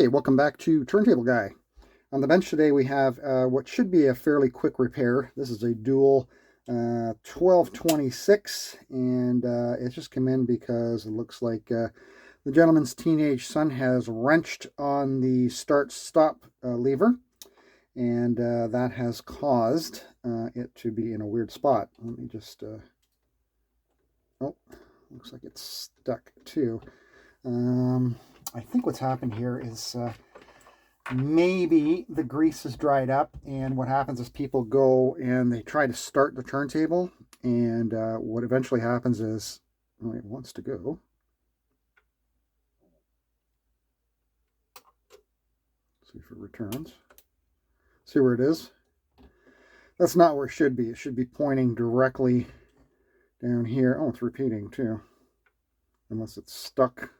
Okay, welcome back to Turntable Guy. On the bench today we have what should be a fairly quick repair. This is a dual 1226, and it just came in because it looks like the gentleman's teenage son has wrenched on the start-stop lever, and that has caused it to be in a weird spot. Let me just... oh, looks like it's stuck too. I think what's happened here is maybe the grease is dried up, and what happens is people go and they try to start the turntable, and what eventually happens is, oh, it wants to go. See if it returns. See where it is? That's not where it should be. It should be pointing directly down here. Oh, it's repeating too. Unless it's stuck.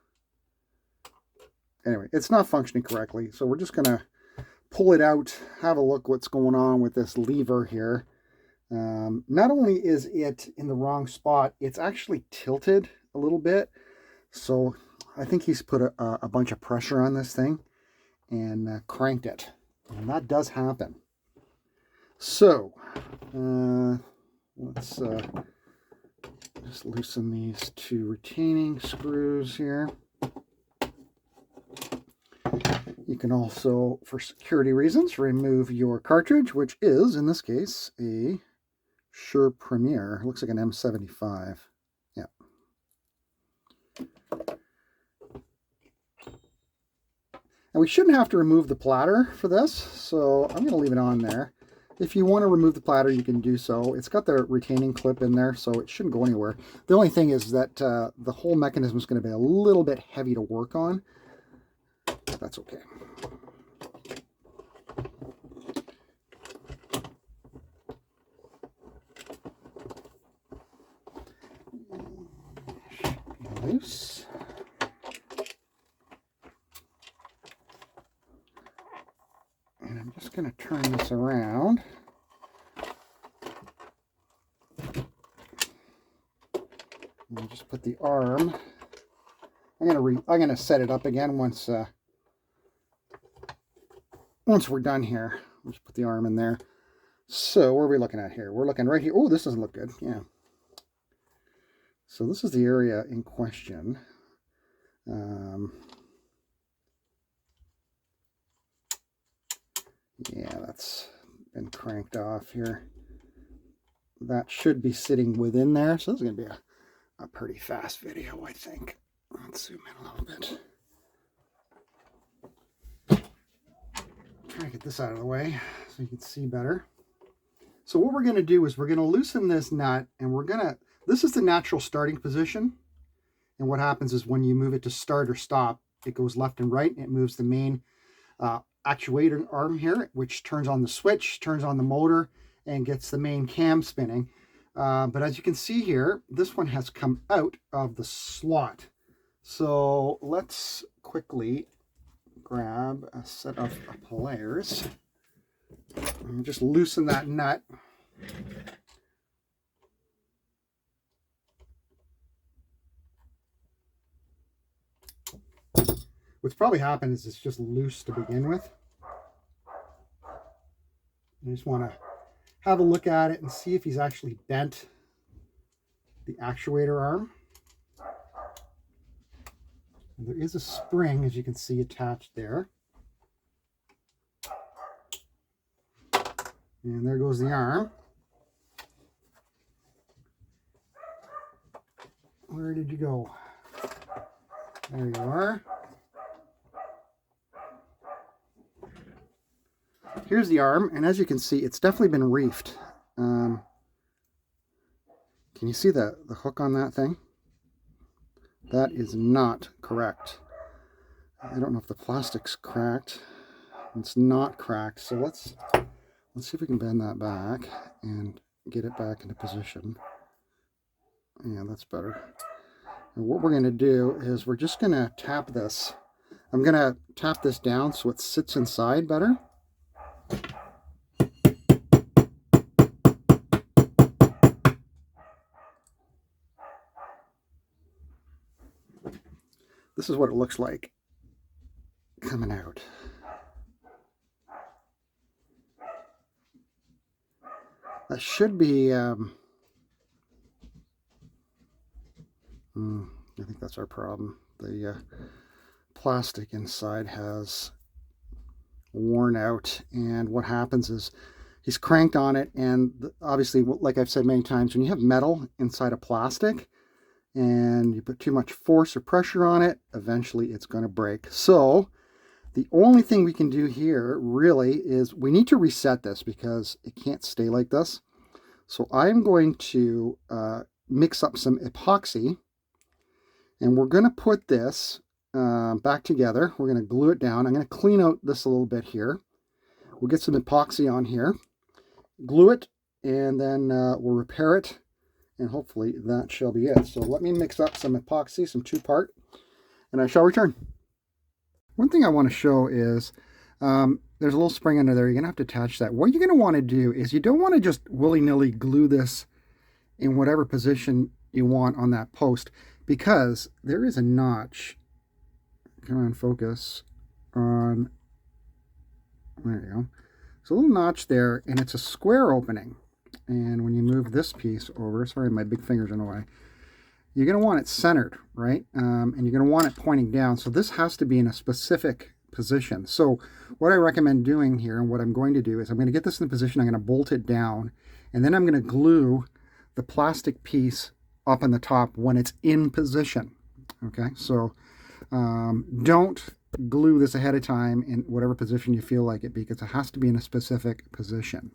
Anyway, it's not functioning correctly, so we're just going to pull it out, have a look what's going on with this lever here. Not only is it in the wrong spot, it's actually tilted a little bit. So I think he's put a bunch of pressure on this thing and cranked it. And that does happen. So let's just loosen these two retaining screws here. You can also, for security reasons, remove your cartridge, which is, in this case, a Shure Premier. It looks like an M75. Yeah. And we shouldn't have to remove the platter for this, so I'm going to leave it on there. If you want to remove the platter, you can do so. It's got the retaining clip in there, so it shouldn't go anywhere. The only thing is that the whole mechanism is going to be a little bit heavy to work on. That's okay. Loose. And I'm just going to turn this around. And just put the arm. I'm going to set it up again once we're done here. We'll just put the arm in there. So what are we looking at here? We're looking right here. Oh, this doesn't look good. Yeah. So this is the area in question. Yeah, that's been cranked off here. That should be sitting within there. So this is going to be a pretty fast video, I think. Let's zoom in a little bit. Try to get this out of the way so you can see better. So what we're going to do is we're going to loosen this nut, and this is the natural starting position. And what happens is when you move it to start or stop, it goes left and right, and it moves the main actuator arm here, which turns on the switch, turns on the motor, and gets the main cam spinning. But as you can see here, this one has come out of the slot. So let's quickly grab a set of pliers and just loosen that nut. What's probably happened is it's just loose to begin with. I just want to have a look at it and see if he's actually bent the actuator arm. And there is a spring, as you can see, attached there. And there goes the arm. Where did you go? There you are. Here's the arm, and as you can see, it's definitely been reefed. Can you see the hook on that thing? That is not correct. I don't know if the plastic's cracked. It's not cracked, so let's see if we can bend that back and get it back into position. Yeah, that's better. And what we're going to do is we're just going to tap this. I'm going to tap this down so it sits inside better. This is what it looks like. coming out. That should be, I think that's our problem. The plastic inside has worn out, and what happens is he's cranked on it, and obviously, like I've said many times, when you have metal inside of plastic and you put too much force or pressure on it, eventually it's going to break. So the only thing we can do here really is we need to reset this because it can't stay like this. So I'm going to mix up some epoxy, and we're going to put this back together. We're going to glue it down. I'm going to clean out this a little bit here. We'll get some epoxy on here, glue it, and then we'll repair it, and hopefully that shall be it. So let me mix up some epoxy, some 2-part, and I shall return. One thing I want to show is there's a little spring under there. You're going to have to attach that. What you're going to want to do is you don't want to just willy-nilly glue this in whatever position you want on that post, because there is a notch. Come on, focus on, there you go. There's a little notch there, and it's a square opening. And when you move this piece over, sorry, my big finger's in the way, you're going to want it centered, right? And you're going to want it pointing down. So this has to be in a specific position. So what I recommend doing here, and what I'm going to do, is I'm going to get this in the position, I'm going to bolt it down, and then I'm going to glue the plastic piece up on the top when it's in position. Okay, so don't glue this ahead of time in whatever position you feel like it, because it has to be in a specific position.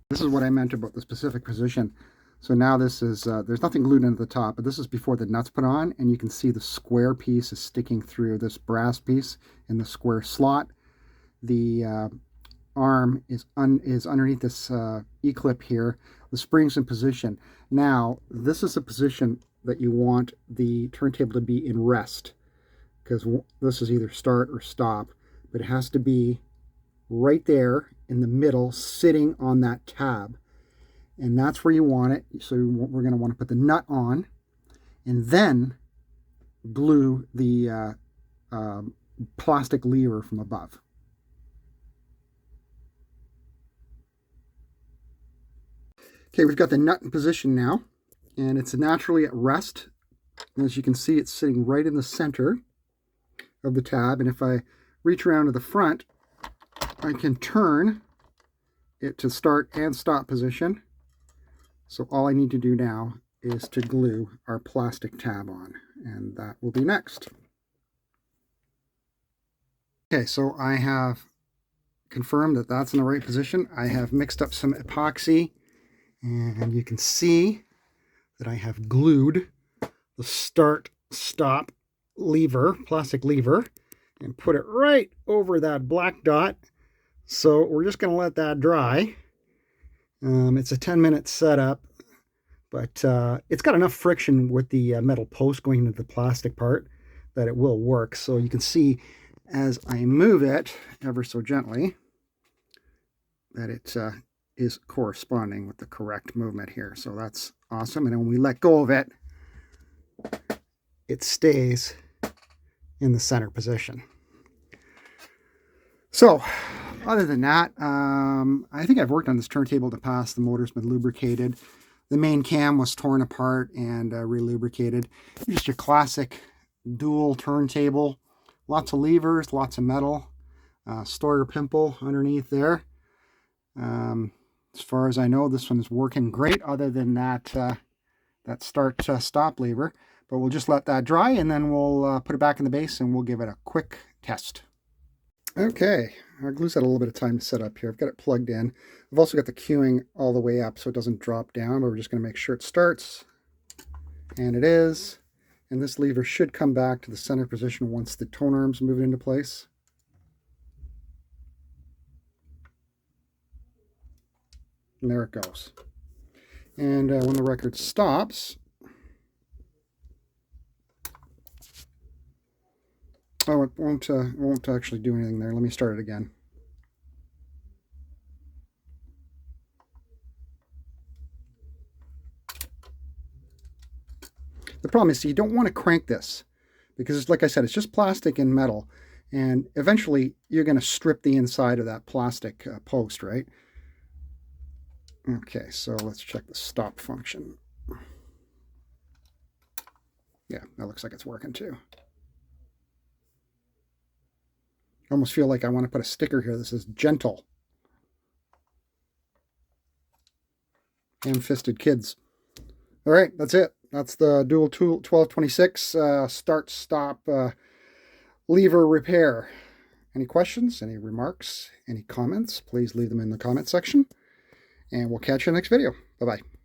This is what I meant about the specific position. So now this is, there's nothing glued into the top, but this is before the nut's put on, and you can see the square piece is sticking through this brass piece in the square slot. The arm is underneath this E-clip here. The spring's in position. Now, this is the position that you want the turntable to be in rest, because this is either start or stop, but it has to be right there in the middle, sitting on that tab, and that's where you want it. So we're going to want to put the nut on, and then glue the plastic lever from above. Okay, we've got the nut in position now, and it's naturally at rest. And as you can see, it's sitting right in the center of the tab, and if I reach around to the front, I can turn it to start and stop position. So all I need to do now is to glue our plastic tab on, and that will be next. Okay, so I have confirmed that that's in the right position. I have mixed up some epoxy, and you can see that I have glued the start stop lever, plastic lever, and put it right over that black dot. So we're just going to let that dry. It's a 10-minute setup, but it's got enough friction with the metal post going into the plastic part that it will work. So you can see as I move it ever so gently that it is corresponding with the correct movement here. So that's awesome. And then when we let go of it, it stays in the center position. So other than that, I think I've worked on this turntable in the past. The motor's been lubricated. The main cam was torn apart and re-lubricated. Just your classic dual turntable. Lots of levers, lots of metal. Store your pimple underneath there. As far as I know, this one is working great, other than that that start stop lever. But we'll just let that dry, and then we'll put it back in the base, and we'll give it a quick test. Okay, our glue's had a little bit of time to set up here. I've got it plugged in. I've also got the queuing all the way up so it doesn't drop down, but we're just going to make sure it starts. And it is. And this lever should come back to the center position once the tone arms move into place. And there it goes. And when the record stops, oh, it won't actually do anything there. Let me start it again. The problem is, you don't want to crank this because, like I said, it's just plastic and metal. And eventually you're going to strip the inside of that plastic post, right? Okay, so let's check the stop function. Yeah, that looks like it's working too. I almost feel like I want to put a sticker here that says gentle. Ham-fisted kids. All right, that's it. That's the dual tool 1226 start stop lever repair. Any questions, any remarks, any comments, please leave them in the comment section. And we'll catch you in the next video. Bye-bye.